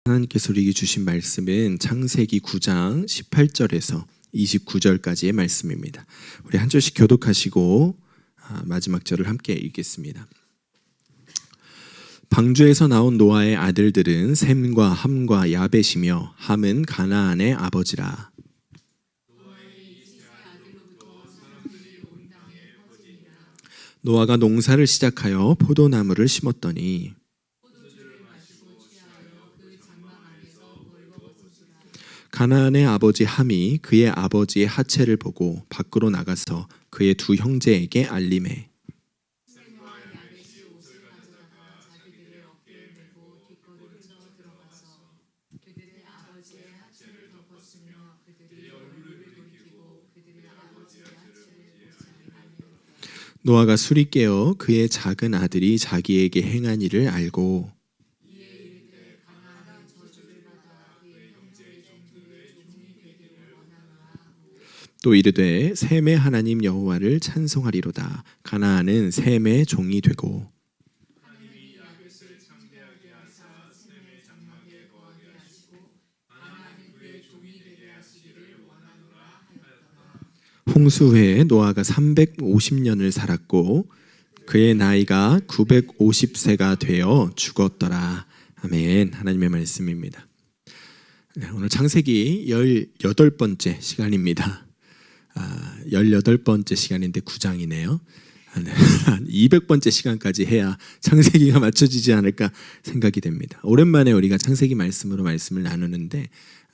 하나님께서 우리에게 주신 말씀은 창세기 9장 18절에서 29절까지의 말씀입니다. 우리 한 절씩 교독하시고 마지막 절을 함께 읽겠습니다. 방주에서 나온 노아의 아들들은 셈과 함과 야벳이며 함은 가나안의 아버지라. 노아가 농사를 시작하여 포도나무를 심었더니 가나안의 아버지 함이 그의 아버지의 하체를 보고 밖으로 나가서 그의 두 형제에게 알림해 노아가 술이 깨어 그의 작은 아들이 자기에게 행한 일을 알고 또 이르되 셈의 하나님 여호와를 찬송하리로다. 가나안은 셈의 종이 되고 홍수 후에 노아가 350년을 살았고 그의 나이가 950세가 되어 죽었더라. 아멘. 하나님의 말씀입니다. 오늘 창세기 18번째 시간입니다. 18번째 시간인데 9장이네요. 200번째 시간까지 해야 창세기가 맞춰지지 않을까 생각이 됩니다. 오랜만에 우리가 창세기 말씀으로 말씀을 나누는데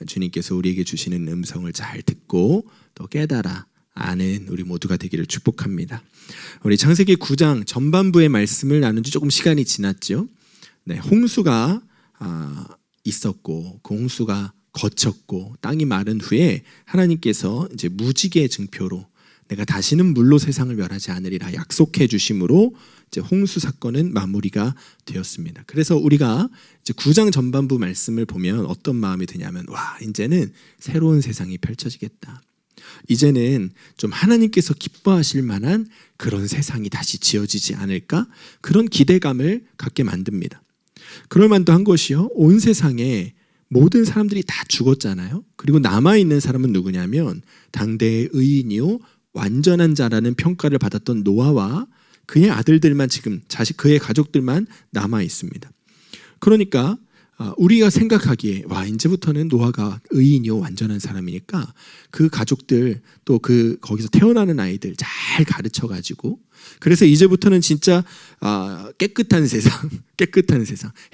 주님께서 우리에게 주시는 음성을 잘 듣고 또 깨달아 아는 우리 모두가 되기를 축복합니다. 우리 창세기 9장 전반부의 말씀을 나눈 지 조금 시간이 지났죠. 네, 홍수가 있었고 그 홍수가 거쳤고 땅이 마른 후에 하나님께서 이제 무지개 증표로 내가 다시는 물로 세상을 멸하지 않으리라 약속해 주심으로 이제 홍수 사건은 마무리가 되었습니다. 그래서 우리가 이제 9장 전반부 말씀을 보면 어떤 마음이 드냐면 와, 이제는 새로운 세상이 펼쳐지겠다. 이제는 좀 하나님께서 기뻐하실 만한 그런 세상이 다시 지어지지 않을까? 그런 기대감을 갖게 만듭니다. 그럴 만도 한 것이요. 온 세상에 모든 사람들이 다 죽었잖아요. 그리고 남아있는 사람은 누구냐면 당대의 의인이요 완전한 자라는 평가를 받았던 노아와 그의 아들들만 지금 그의 가족들만 남아있습니다. 그러니까 우리가 생각하기에 와 이제부터는 노아가 의인이요 완전한 사람이니까 그 가족들 또 거기서 태어나는 아이들 잘 가르쳐가지고 그래서 이제부터는 진짜 깨끗한 세상,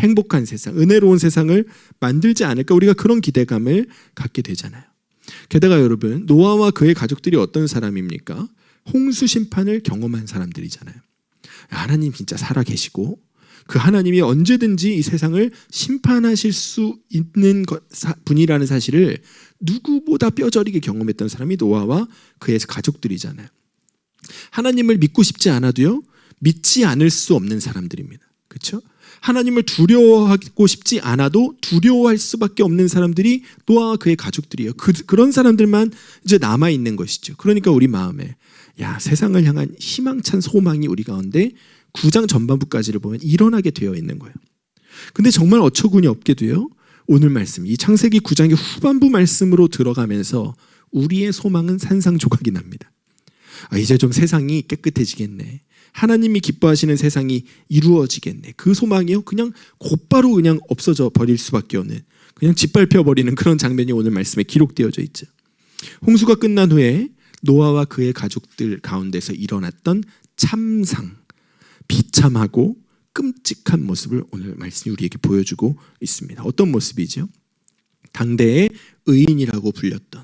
행복한 세상, 은혜로운 세상을 만들지 않을까 우리가 그런 기대감을 갖게 되잖아요. 게다가 여러분 노아와 그의 가족들이 어떤 사람입니까? 홍수 심판을 경험한 사람들이잖아요. 하나님 진짜 살아계시고 그 하나님이 언제든지 이 세상을 심판하실 수 있는 분이라는 사실을 누구보다 뼈저리게 경험했던 사람이 노아와 그의 가족들이잖아요. 하나님을 믿고 싶지 않아도요 믿지 않을 수 없는 사람들입니다. 그렇죠? 하나님을 두려워하고 싶지 않아도 두려워할 수밖에 없는 사람들이 노아와 그의 가족들이에요. 그런 사람들만 이제 남아있는 것이죠. 그러니까 우리 마음에 세상을 향한 희망찬 소망이 우리 가운데 9장 전반부까지를 보면 일어나게 되어 있는 거예요. 근데 정말 어처구니 없게도요 오늘 말씀 이 창세기 9장의 후반부 말씀으로 들어가면서 우리의 소망은 산산조각이 납니다. 이제 좀 세상이 깨끗해지겠네. 하나님이 기뻐하시는 세상이 이루어지겠네. 그 소망이요 그냥 곧바로 그냥 없어져 버릴 수밖에 없는 그냥 짓밟혀 버리는 그런 장면이 오늘 말씀에 기록되어져 있죠. 홍수가 끝난 후에 노아와 그의 가족들 가운데서 일어났던 참상 비참하고 끔찍한 모습을 오늘 말씀이 우리에게 보여주고 있습니다. 어떤 모습이죠? 당대의 의인이라고 불렸던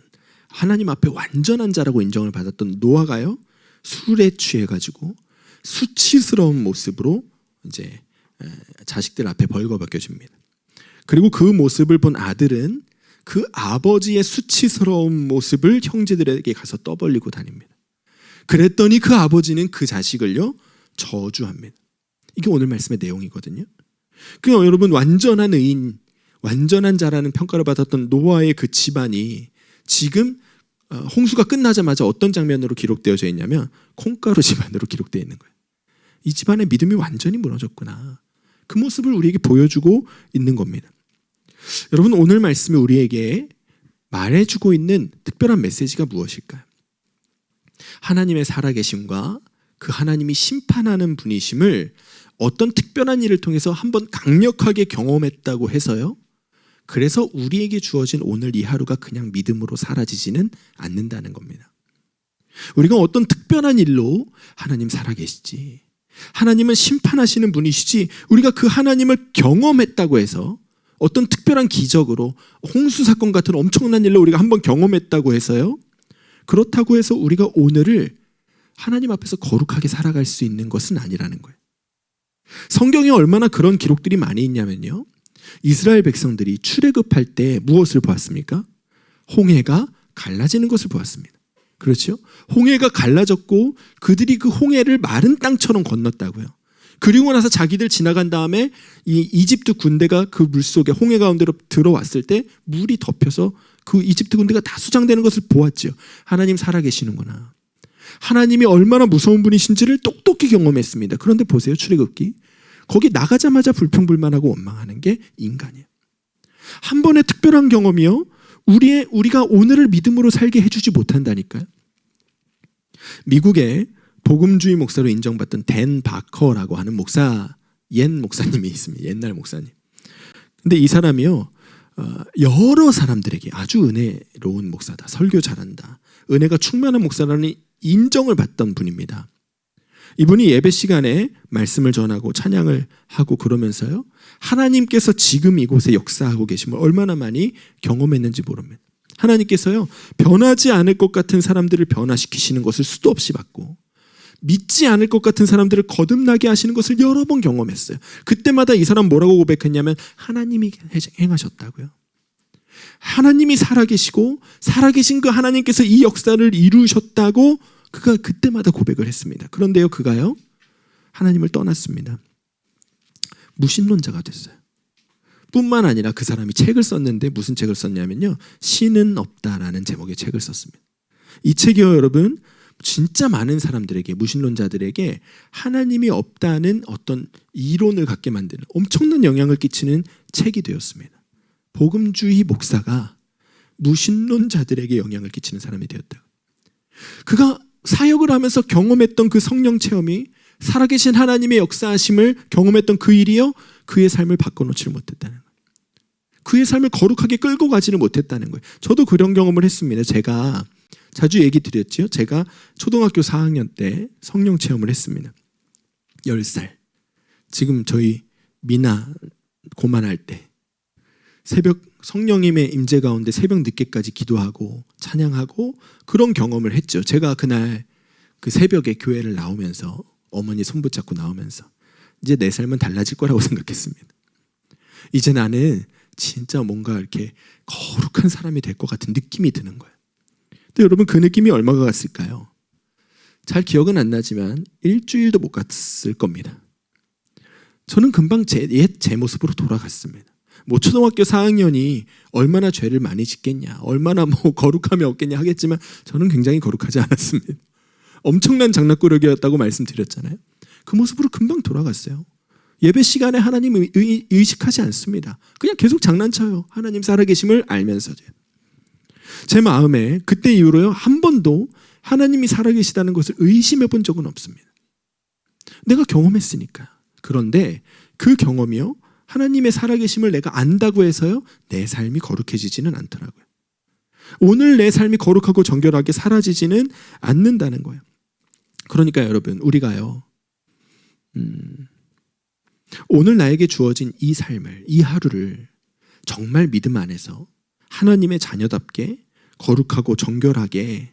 하나님 앞에 완전한 자라고 인정을 받았던 노아가요 술에 취해가지고 수치스러운 모습으로 이제 자식들 앞에 벌거벗겨집니다. 그리고 그 모습을 본 아들은 그 아버지의 수치스러운 모습을 형제들에게 가서 떠벌리고 다닙니다. 그랬더니 그 아버지는 그 자식을요 저주합니다. 이게 오늘 말씀의 내용이거든요. 그러니까 여러분 완전한 의인, 완전한 자라는 평가를 받았던 노아의 그 집안이 지금 홍수가 끝나자마자 어떤 장면으로 기록되어져 있냐면 콩가루 집안으로 기록되어 있는 거예요. 이 집안의 믿음이 완전히 무너졌구나. 그 모습을 우리에게 보여주고 있는 겁니다. 여러분, 오늘 말씀이 우리에게 말해주고 있는 특별한 메시지가 무엇일까요? 하나님의 살아계심과 그 하나님이 심판하는 분이심을 어떤 특별한 일을 통해서 한번 강력하게 경험했다고 해서요, 그래서 우리에게 주어진 오늘 이 하루가 그냥 믿음으로 사라지지는 않는다는 겁니다. 우리가 어떤 특별한 일로 하나님 살아계시지, 하나님은 심판하시는 분이시지, 우리가 그 하나님을 경험했다고 해서 어떤 특별한 기적으로 홍수 사건 같은 엄청난 일로 우리가 한번 경험했다고 해서요, 그렇다고 해서 우리가 오늘을 하나님 앞에서 거룩하게 살아갈 수 있는 것은 아니라는 거예요. 성경에 얼마나 그런 기록들이 많이 있냐면요, 이스라엘 백성들이 출애굽할 때 무엇을 보았습니까? 홍해가 갈라지는 것을 보았습니다. 그렇죠? 홍해가 갈라졌고 그들이 그 홍해를 마른 땅처럼 건넜다고요. 그리고 나서 자기들 지나간 다음에 이 이집트 군대가 그 물속에 홍해 가운데로 들어왔을 때 물이 덮여서 그 이집트 군대가 다 수장되는 것을 보았죠. 하나님 살아계시는구나, 하나님이 얼마나 무서운 분이신지를 똑똑히 경험했습니다. 그런데 보세요, 출애굽기 거기 나가자마자 불평불만하고 원망하는 게 인간이에요. 한 번의 특별한 경험이요, 우리가 오늘을 믿음으로 살게 해주지 못한다니까요. 미국의 복음주의 목사로 인정받던 댄 바커라고 하는 옛 목사님이 있습니다. 옛날 목사님. 근데 이 사람이요, 여러 사람들에게 아주 은혜로운 목사다, 설교 잘한다, 은혜가 충만한 목사라는 인정을 받던 분입니다. 이분이 예배 시간에 말씀을 전하고 찬양을 하고 그러면서요, 하나님께서 지금 이곳에 역사하고 계심을 얼마나 많이 경험했는지 모릅니다. 하나님께서요, 변하지 않을 것 같은 사람들을 변화시키시는 것을 수도 없이 봤고, 믿지 않을 것 같은 사람들을 거듭나게 하시는 것을 여러 번 경험했어요. 그때마다 이 사람 뭐라고 고백했냐면 하나님이 행하셨다고요. 하나님이 살아계시고 살아계신 그 하나님께서 이 역사를 이루셨다고 그가 그때마다 고백을 했습니다. 그런데요, 그가요, 하나님을 떠났습니다. 무신론자가 됐어요. 뿐만 아니라 그 사람이 책을 썼는데 무슨 책을 썼냐면요, 신은 없다라는 제목의 책을 썼습니다. 이 책이요, 여러분, 진짜 많은 사람들에게, 무신론자들에게 하나님이 없다는 어떤 이론을 갖게 만드는 엄청난 영향을 끼치는 책이 되었습니다. 복음주의 목사가 무신론자들에게 영향을 끼치는 사람이 되었다. 그가 사역을 하면서 경험했던 그 성령 체험이, 살아계신 하나님의 역사하심을 경험했던 그 일이요, 그의 삶을 바꿔놓지를 못했다는 거예요. 그의 삶을 거룩하게 끌고 가지는 못했다는 거예요. 저도 그런 경험을 했습니다. 제가 자주 얘기 드렸죠. 제가 초등학교 4학년 때 성령 체험을 했습니다. 10살. 지금 저희 미나 고만할 때 새벽 성령님의 임재 가운데 새벽 늦게까지 기도하고 찬양하고 그런 경험을 했죠. 제가 그날 그 새벽에 교회를 나오면서 어머니 손 붙잡고 나오면서 이제 내 삶은 달라질 거라고 생각했습니다. 이제 나는 진짜 뭔가 이렇게 거룩한 사람이 될 것 같은 느낌이 드는 거예요. 근데 여러분, 그 느낌이 얼마가 갔을까요? 잘 기억은 안 나지만 일주일도 못 갔을 겁니다. 저는 금방 제 모습으로 돌아갔습니다. 뭐 초등학교 4학년이 얼마나 죄를 많이 짓겠냐, 얼마나 뭐 거룩함이 없겠냐 하겠지만 저는 굉장히 거룩하지 않았습니다. 엄청난 장난꾸러기였다고 말씀드렸잖아요. 그 모습으로 금방 돌아갔어요. 예배 시간에 하나님을 의식하지 않습니다. 그냥 계속 장난쳐요. 하나님 살아계심을 알면서요. 제 마음에 그때 이후로요, 한 번도 하나님이 살아계시다는 것을 의심해 본 적은 없습니다. 내가 경험했으니까. 그런데 그 경험이요, 하나님의 살아계심을 내가 안다고 해서요, 내 삶이 거룩해지지는 않더라고요. 오늘 내 삶이 거룩하고 정결하게 사라지지는 않는다는 거예요. 그러니까 여러분, 우리가요, 오늘 나에게 주어진 이 삶을, 이 하루를 정말 믿음 안에서 하나님의 자녀답게 거룩하고 정결하게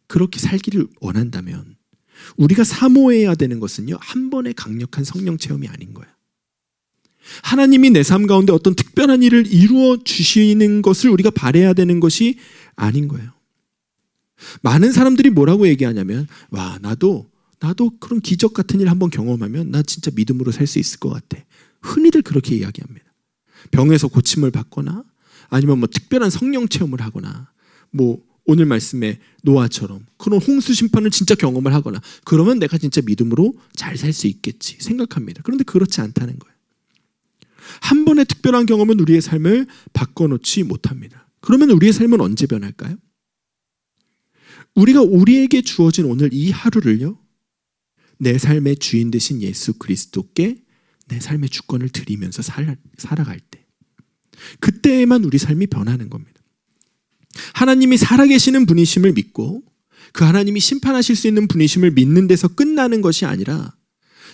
그렇게 살기를 원한다면 우리가 사모해야 되는 것은요, 한 번의 강력한 성령 체험이 아닌 거예요. 하나님이 내 삶 가운데 어떤 특별한 일을 이루어 주시는 것을 우리가 바라야 되는 것이 아닌 거예요. 많은 사람들이 뭐라고 얘기하냐면, 와, 나도 그런 기적 같은 일 한번 경험하면 나 진짜 믿음으로 살 수 있을 것 같아. 흔히들 그렇게 이야기합니다. 병에서 고침을 받거나 아니면 뭐 특별한 성령 체험을 하거나, 뭐 오늘 말씀에 노아처럼 그런 홍수 심판을 진짜 경험을 하거나, 그러면 내가 진짜 믿음으로 잘 살 수 있겠지 생각합니다. 그런데 그렇지 않다는 거예요. 한 한 번의 특별한 경험은 우리의 삶을 바꿔놓지 못합니다. 그러면 우리의 삶은 언제 변할까요? 우리가 우리에게 주어진 오늘 이 하루를요, 내 삶의 주인 되신 예수 그리스도께 내 삶의 주권을 드리면서 살아갈 때, 그때에만 우리 삶이 변하는 겁니다. 하나님이 살아계시는 분이심을 믿고 그 하나님이 심판하실 수 있는 분이심을 믿는 데서 끝나는 것이 아니라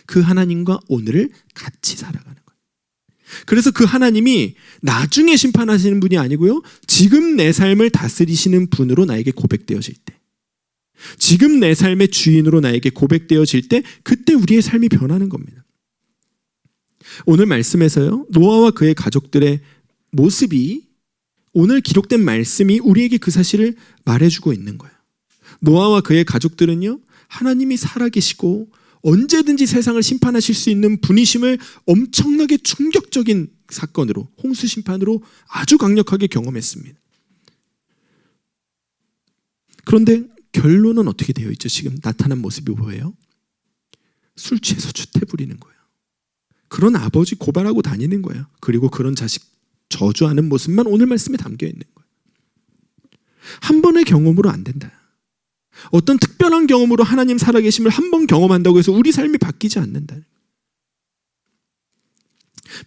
그 하나님과 오늘을 같이 살아가는 거예요. 그래서 그 하나님이 나중에 심판하시는 분이 아니고요, 지금 내 삶을 다스리시는 분으로 나에게 고백되어질 때, 지금 내 삶의 주인으로 나에게 고백되어질 때, 그때 우리의 삶이 변하는 겁니다. 오늘 말씀에서요, 노아와 그의 가족들의 모습이, 오늘 기록된 말씀이 우리에게 그 사실을 말해주고 있는 거예요. 노아와 그의 가족들은요, 하나님이 살아계시고 언제든지 세상을 심판하실 수 있는 분이심을 엄청나게 충격적인 사건으로, 홍수 심판으로 아주 강력하게 경험했습니다. 그런데 결론은 어떻게 되어 있죠? 지금 나타난 모습이 뭐예요? 술 취해서 추태 부리는 거예요. 그런 아버지 고발하고 다니는 거예요. 그리고 그런 자식 저주하는 모습만 오늘 말씀에 담겨 있는 거예요. 한 번의 경험으로 안 된다. 어떤 특별한 경험으로 하나님 살아계심을 한 번 경험한다고 해서 우리 삶이 바뀌지 않는다.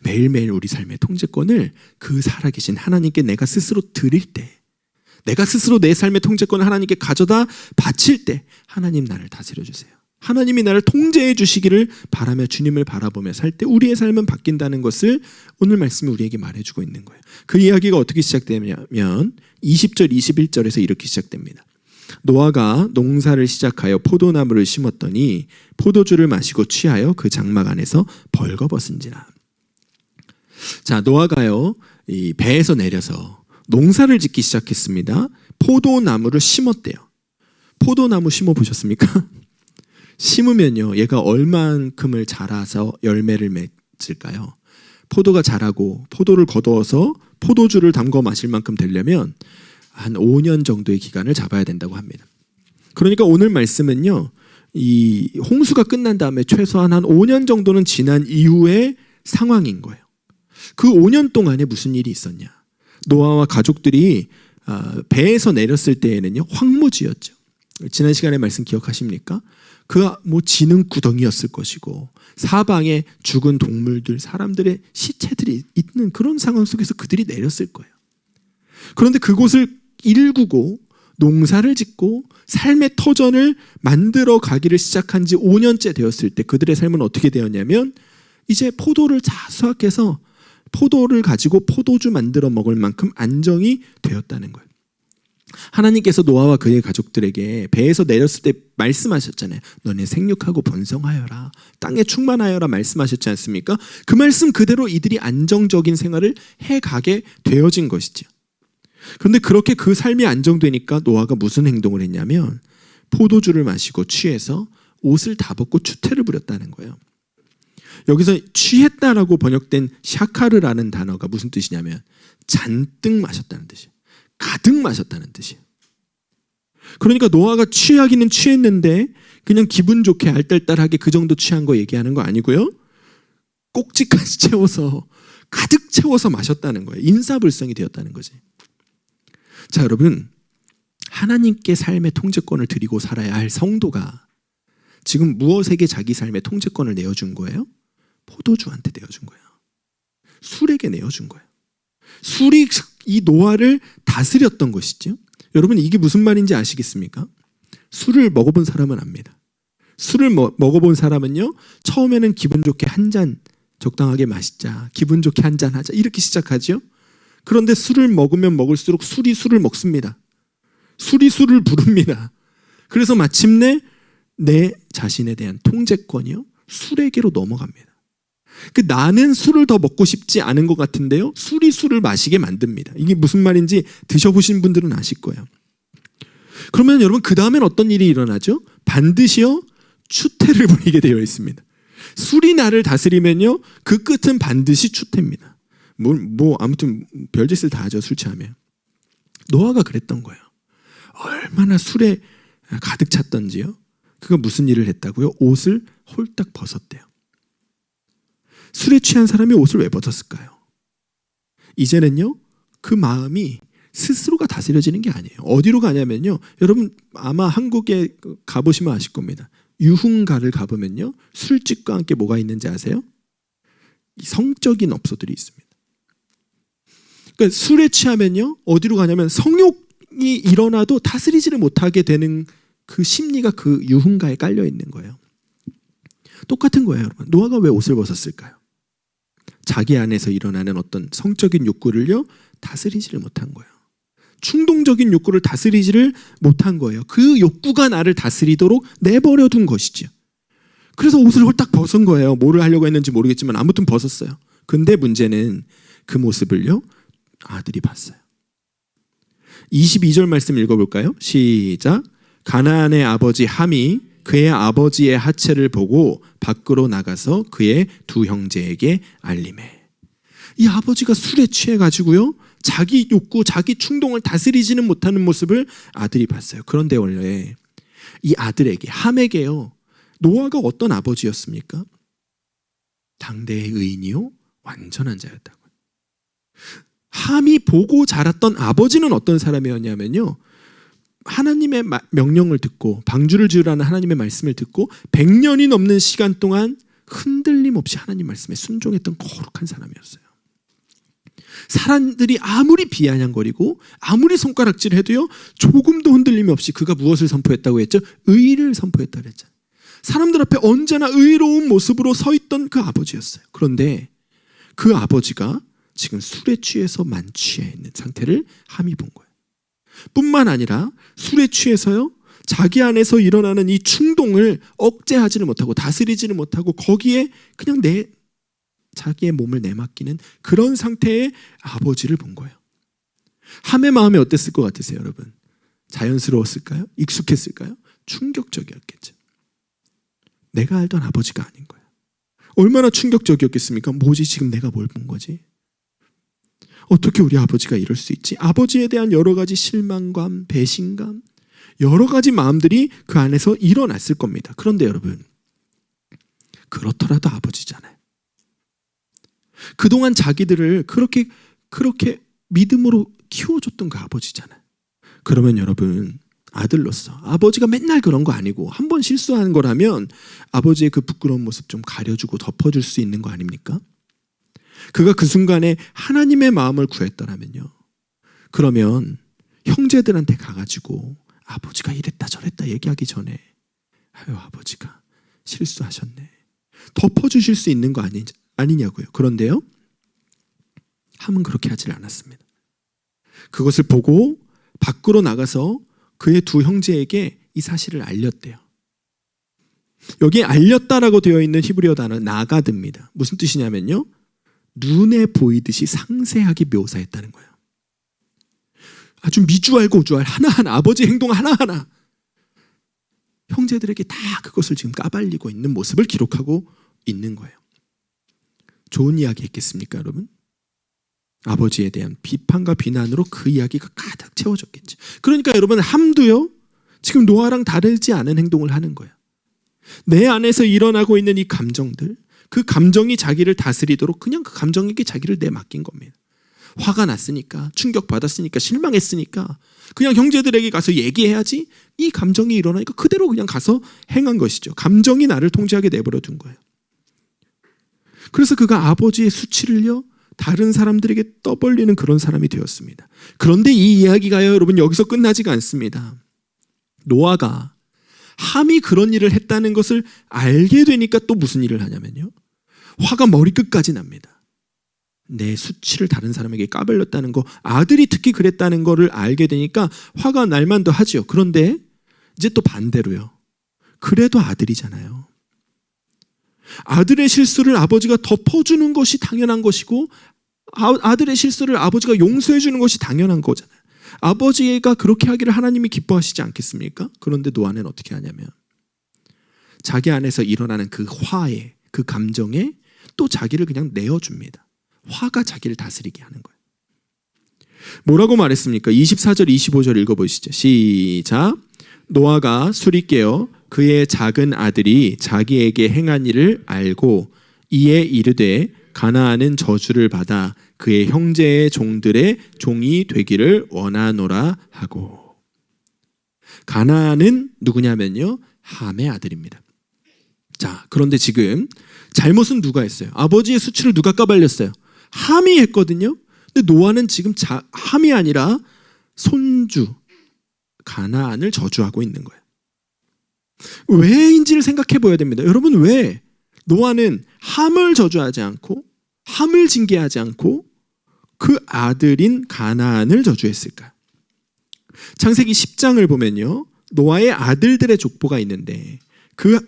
매일매일 우리 삶의 통제권을 그 살아계신 하나님께 내가 스스로 드릴 때, 내가 스스로 내 삶의 통제권을 하나님께 가져다 바칠 때, 하나님 나를 다스려 주세요, 하나님이 나를 통제해 주시기를 바라며 주님을 바라보며 살 때 우리의 삶은 바뀐다는 것을 오늘 말씀이 우리에게 말해주고 있는 거예요. 그 이야기가 어떻게 시작되냐면 20절 21절에서 이렇게 시작됩니다. 노아가 농사를 시작하여 포도나무를 심었더니 포도주를 마시고 취하여 그 장막 안에서 벌거벗은지라. 자, 노아가요, 이 배에서 내려서 농사를 짓기 시작했습니다. 포도나무를 심었대요. 포도나무 심어 보셨습니까? 심으면요, 얘가 얼만큼을 자라서 열매를 맺을까요? 포도가 자라고 포도를 거두어서 포도주를 담궈 마실 만큼 되려면 한 5년 정도의 기간을 잡아야 된다고 합니다. 그러니까 오늘 말씀은요, 이 홍수가 끝난 다음에 최소한 한 5년 정도는 지난 이후의 상황인 거예요. 그 5년 동안에 무슨 일이 있었냐? 노아와 가족들이 배에서 내렸을 때에는요, 황무지였죠. 지난 시간에 말씀 기억하십니까? 그가 지는 구덩이였을 것이고 사방에 죽은 동물들, 사람들의 시체들이 있는 그런 상황 속에서 그들이 내렸을 거예요. 그런데 그곳을 일구고 농사를 짓고 삶의 터전을 만들어 가기를 시작한 지 5년째 되었을 때 그들의 삶은 어떻게 되었냐면, 이제 포도를 다 수확해서 포도를 가지고 포도주 만들어 먹을 만큼 안정이 되었다는 거예요. 하나님께서 노아와 그의 가족들에게 배에서 내렸을 때 말씀하셨잖아요. 너네 생육하고 번성하여라, 땅에 충만하여라 말씀하셨지 않습니까? 그 말씀 그대로 이들이 안정적인 생활을 해가게 되어진 것이죠. 그런데 그렇게 그 삶이 안정되니까 노아가 무슨 행동을 했냐면 포도주를 마시고 취해서 옷을 다 벗고 추태를 부렸다는 거예요. 여기서 취했다라고 번역된 샤카르라는 단어가 무슨 뜻이냐면 잔뜩 마셨다는 뜻이에요. 가득 마셨다는 뜻이에요. 그러니까 노아가 취하기는 취했는데 그냥 기분 좋게 알딸딸하게 그 정도 취한 거 얘기하는 거 아니고요, 꼭지까지 채워서 가득 채워서 마셨다는 거예요. 인사불성이 되었다는 거지. 자, 여러분, 하나님께 삶의 통제권을 드리고 살아야 할 성도가 지금 무엇에게 자기 삶의 통제권을 내어준 거예요? 포도주한테 내어준 거예요. 술에게 내어준 거예요. 술이 이 노아를 다스렸던 것이죠. 여러분, 이게 무슨 말인지 아시겠습니까? 술을 먹어본 사람은 압니다. 술을 먹어본 사람은요, 처음에는 기분 좋게 한 잔 적당하게 마시자, 기분 좋게 한 잔 하자, 이렇게 시작하죠. 그런데 술을 먹으면 먹을수록 술이 술을 먹습니다. 술이 술을 부릅니다. 그래서 마침내 내 자신에 대한 통제권이요, 술에게로 넘어갑니다. 나는 술을 더 먹고 싶지 않은 것 같은데요, 술이 술을 마시게 만듭니다. 이게 무슨 말인지 드셔보신 분들은 아실 거예요. 그러면 여러분, 그 다음엔 어떤 일이 일어나죠? 반드시요, 추태를 부리게 되어 있습니다. 술이 나를 다스리면요, 그 끝은 반드시 추태입니다. 아무튼 별짓을 다 하죠, 술 취하면. 노아가 그랬던 거예요. 얼마나 술에 가득 찼던지요. 그가 무슨 일을 했다고요? 옷을 홀딱 벗었대요. 술에 취한 사람이 옷을 왜 벗었을까요? 이제는요 그 마음이 스스로가 다스려지는 게 아니에요. 어디로 가냐면요, 여러분 아마 한국에 가보시면 아실 겁니다. 유흥가를 가보면요 술집과 함께 뭐가 있는지 아세요? 성적인 업소들이 있습니다. 그러니까 술에 취하면요 어디로 가냐면 성욕이 일어나도 다스리지를 못하게 되는 그 심리가 그 유흥가에 깔려 있는 거예요. 똑같은 거예요, 여러분. 노아가 왜 옷을 벗었을까요? 자기 안에서 일어나는 어떤 성적인 욕구를요 다스리지를 못한 거예요. 충동적인 욕구를 다스리지를 못한 거예요. 그 욕구가 나를 다스리도록 내버려 둔 것이죠. 그래서 옷을 홀딱 벗은 거예요. 뭐를 하려고 했는지 모르겠지만 아무튼 벗었어요. 근데 문제는 그 모습을요 아들이 봤어요. 22절 말씀 읽어볼까요? 시작. 가나안의 아버지 함이 그의 아버지의 하체를 보고 밖으로 나가서 그의 두 형제에게 알리매. 이 아버지가 술에 취해가지고요 자기 욕구, 자기 충동을 다스리지는 못하는 모습을 아들이 봤어요. 그런데 원래 이 아들에게, 함에게요 노아가 어떤 아버지였습니까? 당대의 의인이요 완전한 자였다고요. 함이 보고 자랐던 아버지는 어떤 사람이었냐면요, 하나님의 명령을 듣고 방주를 지으라는 하나님의 말씀을 듣고 100년이 넘는 시간 동안 흔들림 없이 하나님 말씀에 순종했던 거룩한 사람이었어요. 사람들이 아무리 비아냥거리고 아무리 손가락질해도요 조금도 흔들림 없이 그가 무엇을 선포했다고 했죠? 의를 선포했다고 그랬잖아요. 사람들 앞에 언제나 의로운 모습으로 서 있던 그 아버지였어요. 그런데 그 아버지가 지금 술에 취해서 만취해 있는 상태를 함이 본 거예요. 뿐만 아니라 술에 취해서요 자기 안에서 일어나는 이 충동을 억제하지를 못하고 다스리지를 못하고 거기에 그냥 자기의 몸을 내맡기는 그런 상태의 아버지를 본 거예요. 함의 마음이 어땠을 것 같으세요, 여러분? 자연스러웠을까요? 익숙했을까요? 충격적이었겠죠. 내가 알던 아버지가 아닌 거예요. 얼마나 충격적이었겠습니까? 뭐지, 지금 내가 뭘 본 거지? 어떻게 우리 아버지가 이럴 수 있지? 아버지에 대한 여러 가지 실망감, 배신감, 여러 가지 마음들이 그 안에서 일어났을 겁니다. 그런데 여러분, 그렇더라도 아버지잖아요. 그동안 자기들을 그렇게 믿음으로 키워줬던 그 아버지잖아요. 그러면 여러분, 아들로서 아버지가 맨날 그런 거 아니고 한 번 실수한 거라면 아버지의 그 부끄러운 모습 좀 가려주고 덮어줄 수 있는 거 아닙니까? 그가 그 순간에 하나님의 마음을 구했더라면요, 그러면 형제들한테 가가지고 아버지가 이랬다 저랬다 얘기하기 전에 아유 아버지가 실수하셨네 덮어주실 수 있는 거 아니냐고요. 그런데요 함은 그렇게 하질 않았습니다. 그것을 보고 밖으로 나가서 그의 두 형제에게 이 사실을 알렸대요. 여기에 알렸다라고 되어 있는 히브리어 단어 나가드입니다. 무슨 뜻이냐면요, 눈에 보이듯이 상세하게 묘사했다는 거예요. 아주 미주알 고주알 하나하나 아버지 행동 하나하나 형제들에게 다 그것을 지금 까발리고 있는 모습을 기록하고 있는 거예요. 좋은 이야기 했겠습니까, 여러분? 아버지에 대한 비판과 비난으로 그 이야기가 가득 채워졌겠죠. 그러니까 여러분, 함도요 지금 노아랑 다르지 않은 행동을 하는 거예요. 내 안에서 일어나고 있는 이 감정들, 그 감정이 자기를 다스리도록 그냥 그 감정에게 자기를 내맡긴 겁니다. 화가 났으니까, 충격받았으니까, 실망했으니까 그냥 형제들에게 가서 얘기해야지, 이 감정이 일어나니까 그대로 그냥 가서 행한 것이죠. 감정이 나를 통제하게 내버려 둔 거예요. 그래서 그가 아버지의 수치를요 다른 사람들에게 떠벌리는 그런 사람이 되었습니다. 그런데 이 이야기가요 여러분 여기서 끝나지가 않습니다. 노아가 함이 그런 일을 했다는 것을 알게 되니까 또 무슨 일을 하냐면요, 화가 머리끝까지 납니다. 내 수치를 다른 사람에게 까발렸다는 거, 아들이 특히 그랬다는 거를 알게 되니까 화가 날 만도 하지요. 그런데 이제 또 반대로요, 그래도 아들이잖아요. 아들의 실수를 아버지가 덮어주는 것이 당연한 것이고 아들의 실수를 아버지가 용서해 주는 것이 당연한 거잖아요. 아버지가 그렇게 하기를 하나님이 기뻐하시지 않겠습니까? 그런데 노아는 어떻게 하냐면 자기 안에서 일어나는 그 화에, 그 감정에 또 자기를 그냥 내어줍니다. 화가 자기를 다스리게 하는 거예요. 뭐라고 말했습니까? 24절 25절 읽어보시죠. 시작. 노아가 술이 깨어 그의 작은 아들이 자기에게 행한 일을 알고 이에 이르되 가나안은 저주를 받아 그의 형제의 종들의 종이 되기를 원하노라 하고. 가나안은 누구냐면요, 함의 아들입니다. 자, 그런데 지금 잘못은 누가 했어요? 아버지의 수치를 누가 까발렸어요? 함이 했거든요. 근데 노아는 지금 함이 아니라 손주 가나안을 저주하고 있는 거예요. 왜인지를 생각해 보아야 됩니다. 여러분, 왜 노아는 함을 저주하지 않고 함을 징계하지 않고 그 아들인 가나안을 저주했을까? 창세기 10장을 보면요, 노아의 아들들의 족보가 있는데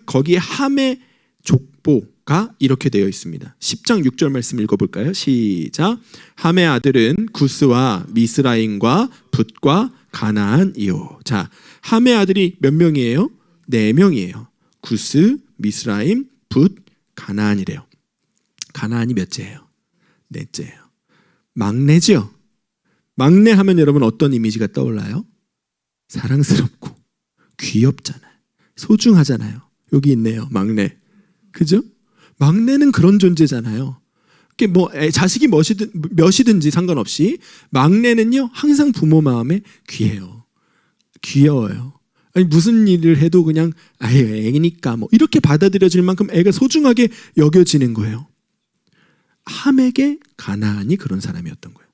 거기에 함의 족보가 이렇게 되어 있습니다. 10장 6절 말씀 읽어볼까요? 시작. 함의 아들은 구스와 미스라임과 붓과 가나안이요. 자, 함의 아들이 몇 명이에요? 4명이에요. 구스, 미스라임, 붓, 가나안이래요. 가나안이 몇째예요? 4째예요. 막내죠. 막내 하면 여러분 어떤 이미지가 떠올라요? 사랑스럽고 귀엽잖아요. 소중하잖아요. 여기 있네요, 막내. 그죠? 막내는 그런 존재잖아요. 자식이 몇이든지 상관없이 막내는요, 항상 부모 마음에 귀해요. 귀여워요. 아니, 무슨 일을 해도 그냥 아유, 애니까 뭐 이렇게 받아들여질 만큼 애가 소중하게 여겨지는 거예요. 함에게 가나안이 그런 사람이었던 거예요.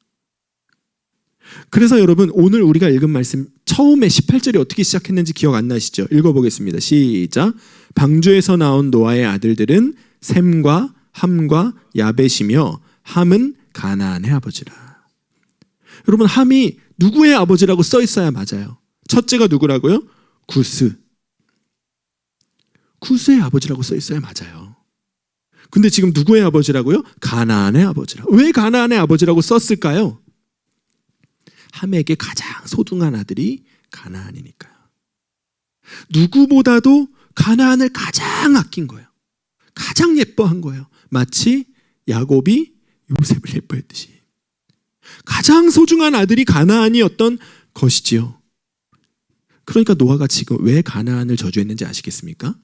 그래서 여러분, 오늘 우리가 읽은 말씀 처음에 18절이 어떻게 시작했는지 기억 안 나시죠? 읽어보겠습니다. 시작. 방주에서 나온 노아의 아들들은 셈과 함과 야벳이며 함은 가나안의 아버지라. 여러분, 함이 누구의 아버지라고 써 있어야 맞아요. 첫째가 누구라고요? 구스. 구스의 아버지라고 써 있어야 맞아요. 근데 지금 누구의 아버지라고요? 가나안의 아버지라. 왜 가나안의 아버지라고 썼을까요? 함에게 가장 소중한 아들이 가나안이니까요. 누구보다도 가나안을 가장 아낀 거예요. 가장 예뻐한 거예요. 마치 야곱이 요셉을 예뻐했듯이. 가장 소중한 아들이 가나안이었던 것이지요. 그러니까 노아가 지금 왜 가나안을 저주했는지 아시겠습니까?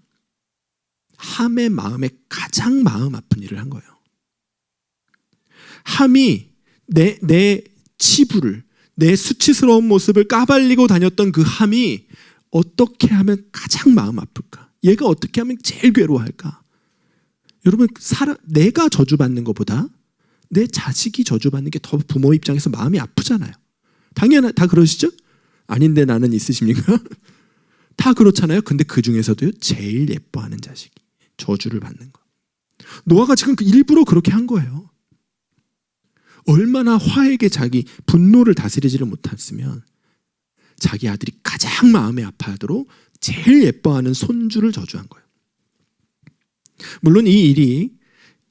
함의 마음에 가장 마음 아픈 일을 한 거예요. 함이 내 치부를, 내 수치스러운 모습을 까발리고 다녔던 그 함이 어떻게 하면 가장 마음 아플까? 얘가 어떻게 하면 제일 괴로워할까? 여러분, 내가 저주받는 것보다 내 자식이 저주받는 게 더 부모 입장에서 마음이 아프잖아요. 당연히 다 그러시죠? 아닌데 나는 있으십니까? 다 그렇잖아요. 근데 그 중에서도 제일 예뻐하는 자식이 저주를 받는 거. 노아가 지금 일부러 그렇게 한 거예요. 얼마나 화에게 자기 분노를 다스리지를 못했으면 자기 아들이 가장 마음에 아파하도록 제일 예뻐하는 손주를 저주한 거예요. 물론 이 일이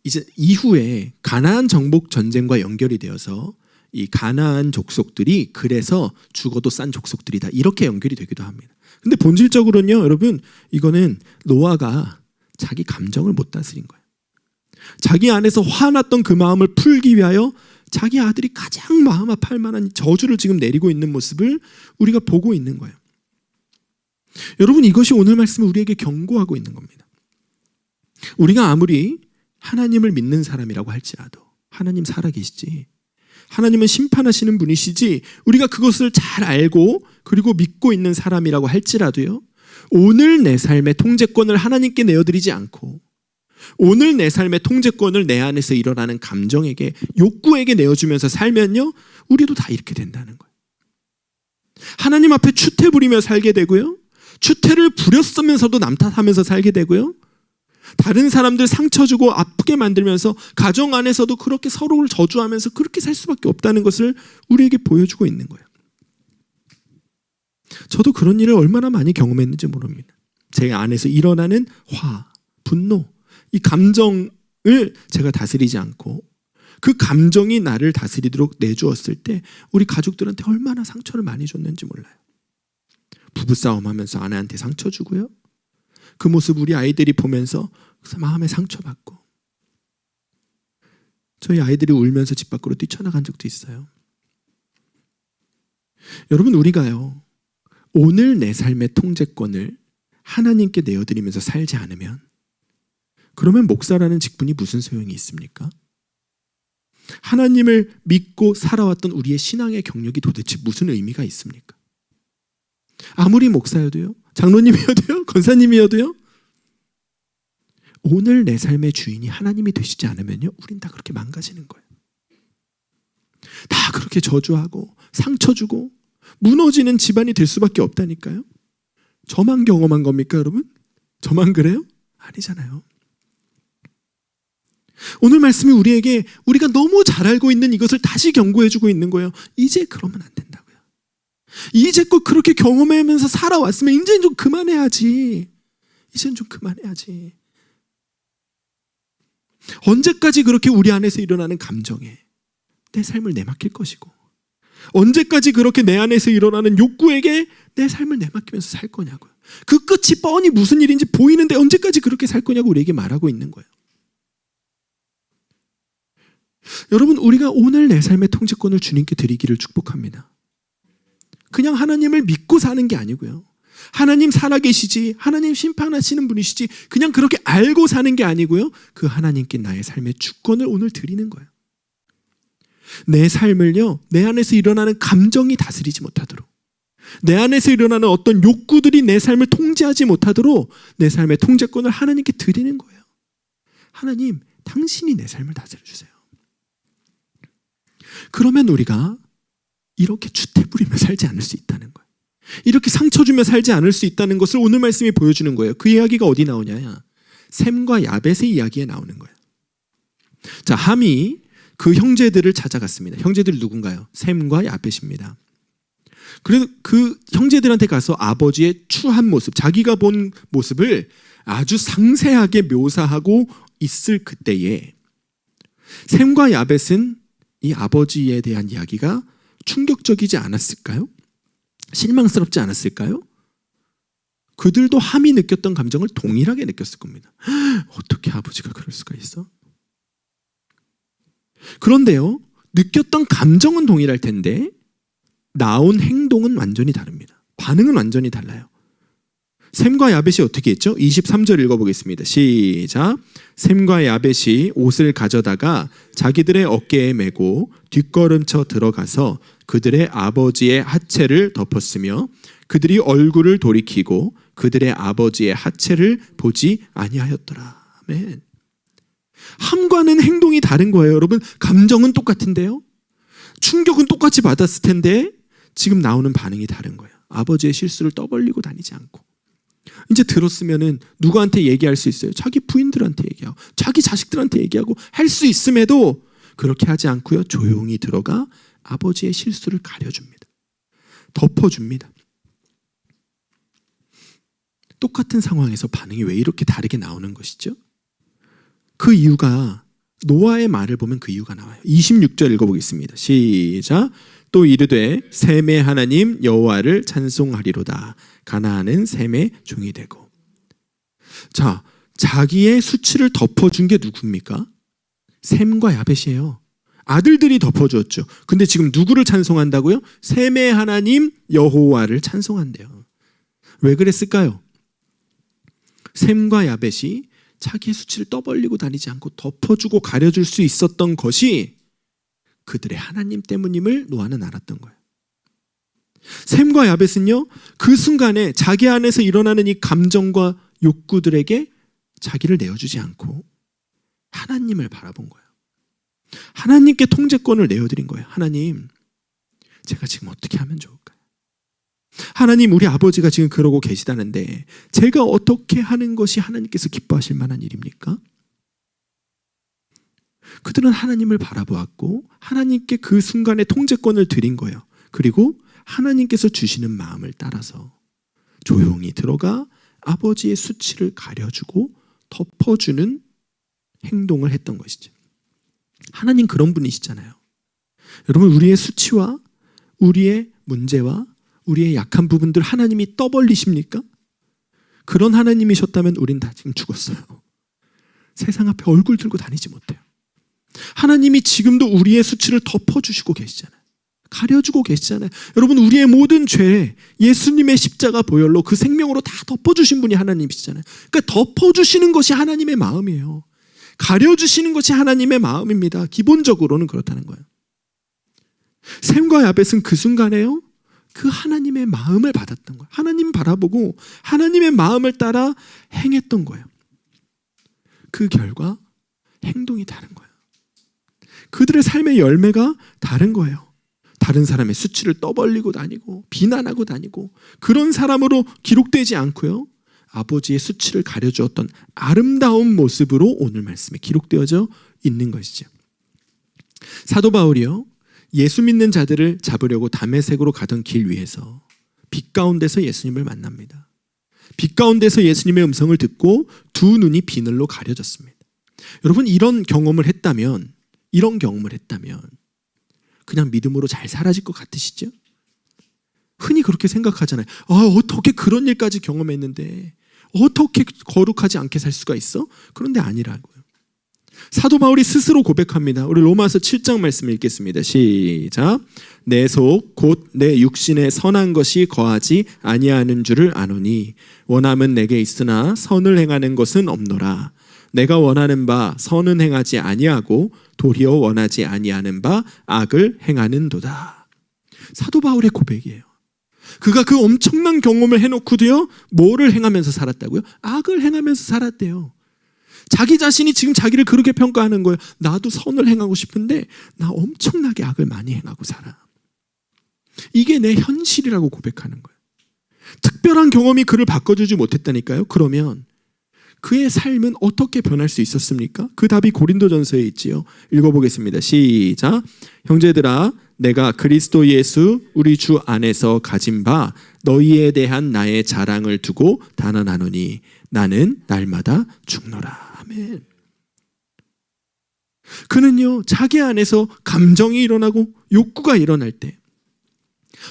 이제 이후에 가나안 정복 전쟁과 연결이 되어서 이 가나안 족속들이 그래서 죽어도 싼 족속들이다, 이렇게 연결이 되기도 합니다. 근데 본질적으로는요, 여러분, 이거는 노아가 자기 감정을 못 다스린 거예요. 자기 안에서 화났던 그 마음을 풀기 위하여 자기 아들이 가장 마음 아파할 만한 저주를 지금 내리고 있는 모습을 우리가 보고 있는 거예요. 여러분, 이것이 오늘 말씀을 우리에게 경고하고 있는 겁니다. 우리가 아무리 하나님을 믿는 사람이라고 할지라도, 하나님 살아계시지, 하나님은 심판하시는 분이시지, 우리가 그것을 잘 알고 그리고 믿고 있는 사람이라고 할지라도요, 오늘 내 삶의 통제권을 하나님께 내어드리지 않고 오늘 내 삶의 통제권을 내 안에서 일어나는 감정에게, 욕구에게 내어주면서 살면요, 우리도 다 이렇게 된다는 거예요. 하나님 앞에 추태 부리며 살게 되고요, 추태를 부렸으면서도 남 탓하면서 살게 되고요, 다른 사람들 상처 주고 아프게 만들면서 가정 안에서도 그렇게 서로를 저주하면서 그렇게 살 수밖에 없다는 것을 우리에게 보여주고 있는 거예요. 저도 그런 일을 얼마나 많이 경험했는지 모릅니다. 제 안에서 일어나는 화, 분노, 이 감정을 제가 다스리지 않고 그 감정이 나를 다스리도록 내주었을 때 우리 가족들한테 얼마나 상처를 많이 줬는지 몰라요. 부부싸움 하면서 아내한테 상처 주고요, 그 모습 우리 아이들이 보면서 마음에 상처받고, 저희 아이들이 울면서 집 밖으로 뛰쳐나간 적도 있어요. 여러분, 우리가요, 오늘 내 삶의 통제권을 하나님께 내어드리면서 살지 않으면, 그러면 목사라는 직분이 무슨 소용이 있습니까? 하나님을 믿고 살아왔던 우리의 신앙의 경력이 도대체 무슨 의미가 있습니까? 아무리 목사여도요, 장로님이어도요, 권사님이어도요, 오늘 내 삶의 주인이 하나님이 되시지 않으면요, 우린 다 그렇게 망가지는 거예요. 다 그렇게 저주하고 상처 주고 무너지는 집안이 될 수밖에 없다니까요. 저만 경험한 겁니까, 여러분? 저만 그래요? 아니잖아요. 오늘 말씀이 우리에게 우리가 너무 잘 알고 있는 이것을 다시 경고해주고 있는 거예요. 이제 그러면 안 된다고요. 이제껏 그렇게 경험하면서 살아왔으면 이제는 좀 그만해야지. 이제는 좀 그만해야지. 언제까지 그렇게 우리 안에서 일어나는 감정에 내 삶을 내맡길 것이고, 언제까지 그렇게 내 안에서 일어나는 욕구에게 내 삶을 내맡기면서 살 거냐고요. 그 끝이 뻔히 무슨 일인지 보이는데 언제까지 그렇게 살 거냐고 우리에게 말하고 있는 거예요. 여러분, 우리가 오늘 내 삶의 통제권을 주님께 드리기를 축복합니다. 그냥 하나님을 믿고 사는 게 아니고요, 하나님 살아계시지, 하나님 심판하시는 분이시지, 그냥 그렇게 알고 사는 게 아니고요, 그 하나님께 나의 삶의 주권을 오늘 드리는 거예요. 내 삶을요, 내 안에서 일어나는 감정이 다스리지 못하도록, 내 안에서 일어나는 어떤 욕구들이 내 삶을 통제하지 못하도록 내 삶의 통제권을 하나님께 드리는 거예요. 하나님, 당신이 내 삶을 다스려주세요. 그러면 우리가 이렇게 주태 부리며 살지 않을 수 있다는 거예요. 이렇게 상처 주며 살지 않을 수 있다는 것을 오늘 말씀이 보여주는 거예요. 그 이야기가 어디 나오냐? 셈과 야벳의 이야기에 나오는 거예요. 자, 함이 그 형제들을 찾아갔습니다. 형제들이 누군가요? 셈과 야벳입니다. 그래서 그 형제들한테 가서 아버지의 추한 모습, 자기가 본 모습을 아주 상세하게 묘사하고 있을 그때에 셈과 야벳은 이 아버지에 대한 이야기가 충격적이지 않았을까요? 실망스럽지 않았을까요? 그들도 함이 느꼈던 감정을 동일하게 느꼈을 겁니다. 어떻게 아버지가 그럴 수가 있어? 그런데요, 느꼈던 감정은 동일할 텐데 나온 행동은 완전히 다릅니다. 반응은 완전히 달라요. 셈과 야벳이 어떻게 했죠? 23절 읽어보겠습니다. 시작. 셈과 야벳이 옷을 가져다가 자기들의 어깨에 메고 뒷걸음쳐 들어가서 그들의 아버지의 하체를 덮었으며 그들이 얼굴을 돌이키고 그들의 아버지의 하체를 보지 아니하였더라. 아멘. 함과는 행동이 다른 거예요. 여러분, 감정은 똑같은데요, 충격은 똑같이 받았을 텐데 지금 나오는 반응이 다른 거예요. 아버지의 실수를 떠벌리고 다니지 않고, 이제 들었으면은 누구한테 얘기할 수 있어요? 자기 부인들한테 얘기하고 자기 자식들한테 얘기하고 할 수 있음에도 그렇게 하지 않고요, 조용히 들어가 아버지의 실수를 가려줍니다. 덮어줍니다. 똑같은 상황에서 반응이 왜 이렇게 다르게 나오는 것이죠? 그 이유가, 노아의 말을 보면 그 이유가 나와요. 26절 읽어보겠습니다. 시작. 또 이르되 셈의 하나님 여호와를 찬송하리로다. 가나안은 셈의 종이 되고. 자, 자기의 수치를 덮어준 게 누굽니까? 셈과 야벳이에요. 아들들이 덮어주었죠. 근데 지금 누구를 찬송한다고요? 셈의 하나님 여호와를 찬송한대요. 왜 그랬을까요? 셈과 야벳이 자기의 수치를 떠벌리고 다니지 않고 덮어주고 가려줄 수 있었던 것이 그들의 하나님 때문임을 노아는 알았던 거예요. 셈과 야벳은요, 그 순간에 자기 안에서 일어나는 이 감정과 욕구들에게 자기를 내어주지 않고 하나님을 바라본 거예요. 하나님께 통제권을 내어드린 거예요. 하나님, 제가 지금 어떻게 하면 좋을까요? 하나님, 우리 아버지가 지금 그러고 계시다는데 제가 어떻게 하는 것이 하나님께서 기뻐하실 만한 일입니까? 그들은 하나님을 바라보았고 하나님께 그 순간에 통제권을 드린 거예요. 그리고 하나님께서 주시는 마음을 따라서 조용히 들어가 아버지의 수치를 가려주고 덮어주는 행동을 했던 것이죠. 하나님 그런 분이시잖아요. 여러분, 우리의 수치와 우리의 문제와 우리의 약한 부분들 하나님이 떠벌리십니까? 그런 하나님이셨다면 우린 다 지금 죽었어요. 세상 앞에 얼굴 들고 다니지 못해요. 하나님이 지금도 우리의 수치를 덮어주시고 계시잖아요. 가려주고 계시잖아요. 여러분, 우리의 모든 죄 예수님의 십자가 보혈로 그 생명으로 다 덮어주신 분이 하나님이시잖아요. 그러니까 덮어주시는 것이 하나님의 마음이에요. 가려주시는 것이 하나님의 마음입니다. 기본적으로는 그렇다는 거예요. 셈과 야벳은 그 순간에요, 그 하나님의 마음을 받았던 거예요. 하나님 바라보고 하나님의 마음을 따라 행했던 거예요. 그 결과 행동이 다른 거예요. 그들의 삶의 열매가 다른 거예요. 다른 사람의 수치를 떠벌리고 다니고 비난하고 다니고 그런 사람으로 기록되지 않고요, 아버지의 수치를 가려주었던 아름다운 모습으로 오늘 말씀에 기록되어져 있는 것이죠. 사도 바울이요, 예수 믿는 자들을 잡으려고 다메섹으로 가던 길 위에서 빛 가운데서 예수님을 만납니다. 빛 가운데서 예수님의 음성을 듣고 두 눈이 비늘로 가려졌습니다. 여러분, 이런 경험을 했다면 그냥 믿음으로 잘 사라질 것 같으시죠? 흔히 그렇게 생각하잖아요. 어떻게 그런 일까지 경험했는데 어떻게 거룩하지 않게 살 수가 있어? 그런데 아니라고요. 사도 바울이 스스로 고백합니다. 우리 로마서 7장 말씀 읽겠습니다. 시작. 내 속 곧 내 육신에 선한 것이 거하지 아니하는 줄을 아노니 원함은 내게 있으나 선을 행하는 것은 없노라. 내가 원하는 바 선은 행하지 아니하고 도리어 원하지 아니하는 바 악을 행하는도다. 사도 바울의 고백이에요. 그가 그 엄청난 경험을 해놓고도요, 뭐를 행하면서 살았다고요? 악을 행하면서 살았대요. 자기 자신이 지금 자기를 그렇게 평가하는 거예요. 나도 선을 행하고 싶은데 나 엄청나게 악을 많이 행하고 살아. 이게 내 현실이라고 고백하는 거예요. 특별한 경험이 그를 바꿔주지 못했다니까요. 그러면 그의 삶은 어떻게 변할 수 있었습니까? 그 답이 고린도전서에 있지요. 읽어보겠습니다. 시작. 형제들아, 내가 그리스도 예수 우리 주 안에서 가진 바 너희에 대한 나의 자랑을 두고 단언하노니 나는 날마다 죽노라. 아멘. 그는요, 자기 안에서 감정이 일어나고 욕구가 일어날 때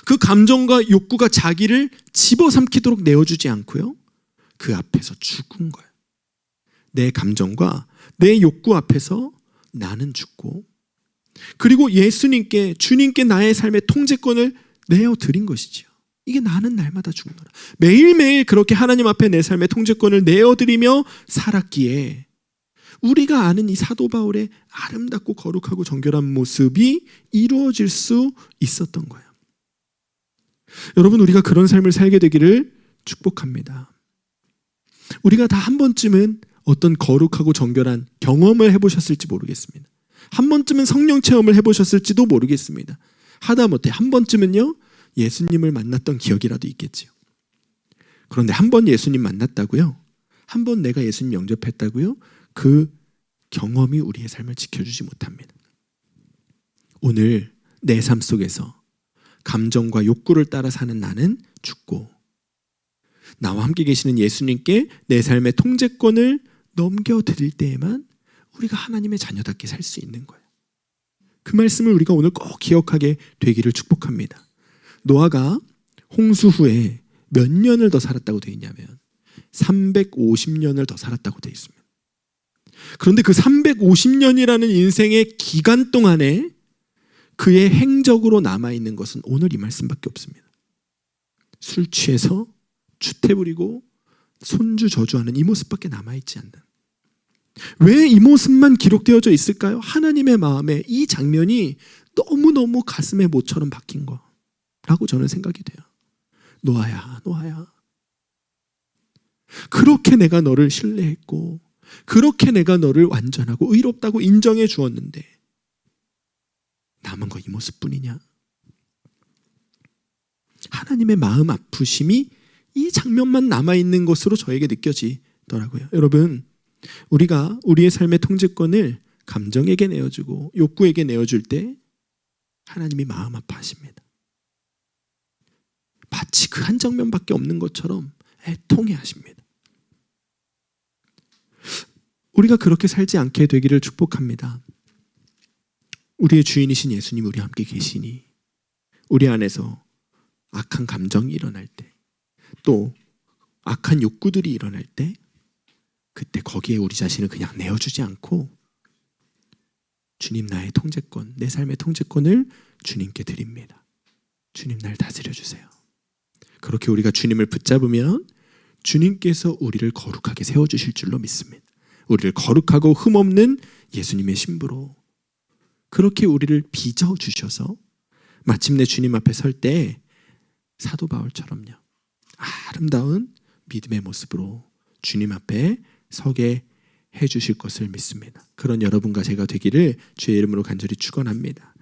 그 감정과 욕구가 자기를 집어삼키도록 내어주지 않고요, 그 앞에서 죽은 거예요. 내 감정과 내 욕구 앞에서 나는 죽고, 그리고 예수님께, 주님께 나의 삶의 통제권을 내어드린 것이죠. 이게 나는 날마다 죽노라. 매일매일 그렇게 하나님 앞에 내 삶의 통제권을 내어드리며 살았기에 우리가 아는 이 사도 바울의 아름답고 거룩하고 정결한 모습이 이루어질 수 있었던 거예요. 여러분, 우리가 그런 삶을 살게 되기를 축복합니다. 우리가 다 한 번쯤은 어떤 거룩하고 정결한 경험을 해보셨을지 모르겠습니다. 한 번쯤은 성령 체험을 해보셨을지도 모르겠습니다. 하다못해 한 번쯤은요, 예수님을 만났던 기억이라도 있겠지요. 그런데 한 번 예수님 만났다고요? 한 번 내가 예수님 영접했다고요? 그 경험이 우리의 삶을 지켜주지 못합니다. 오늘 내 삶 속에서 감정과 욕구를 따라 사는 나는 죽고, 나와 함께 계시는 예수님께 내 삶의 통제권을 넘겨드릴 때에만 우리가 하나님의 자녀답게 살 수 있는 거예요. 그 말씀을 우리가 오늘 꼭 기억하게 되기를 축복합니다. 노아가 홍수 후에 몇 년을 더 살았다고 되어 있냐면 350년을 더 살았다고 되어 있습니다. 그런데 그 350년이라는 인생의 기간 동안에 그의 행적으로 남아있는 것은 오늘 이 말씀밖에 없습니다. 술 취해서 추태 부리고 손주 저주하는 이 모습밖에 남아있지 않는. 왜 이 모습만 기록되어져 있을까요? 하나님의 마음에 이 장면이 너무너무 가슴에 못처럼 박힌 거라고 저는 생각이 돼요. 노아야, 노아야, 그렇게 내가 너를 신뢰했고 그렇게 내가 너를 완전하고 의롭다고 인정해 주었는데 남은 거 이 모습뿐이냐? 하나님의 마음 아프심이 이 장면만 남아있는 것으로 저에게 느껴지더라고요. 여러분, 우리가 우리의 삶의 통제권을 감정에게 내어주고 욕구에게 내어줄 때 하나님이 마음 아파하십니다. 마치 그 한 장면밖에 없는 것처럼 애통해 하십니다. 우리가 그렇게 살지 않게 되기를 축복합니다. 우리의 주인이신 예수님 우리와 함께 계시니 우리 안에서 악한 감정이 일어날 때, 또 악한 욕구들이 일어날 때, 그때 거기에 우리 자신을 그냥 내어주지 않고 주님, 나의 통제권, 내 삶의 통제권을 주님께 드립니다. 주님, 날 다스려 주세요. 그렇게 우리가 주님을 붙잡으면 주님께서 우리를 거룩하게 세워주실 줄로 믿습니다. 우리를 거룩하고 흠없는 예수님의 신부로 그렇게 우리를 빚어 주셔서 마침내 주님 앞에 설 때 사도 바울처럼요, 아름다운 믿음의 모습으로 주님 앞에 서게 해주실 것을 믿습니다. 그런 여러분과 제가 되기를 주의 이름으로 간절히 축원합니다.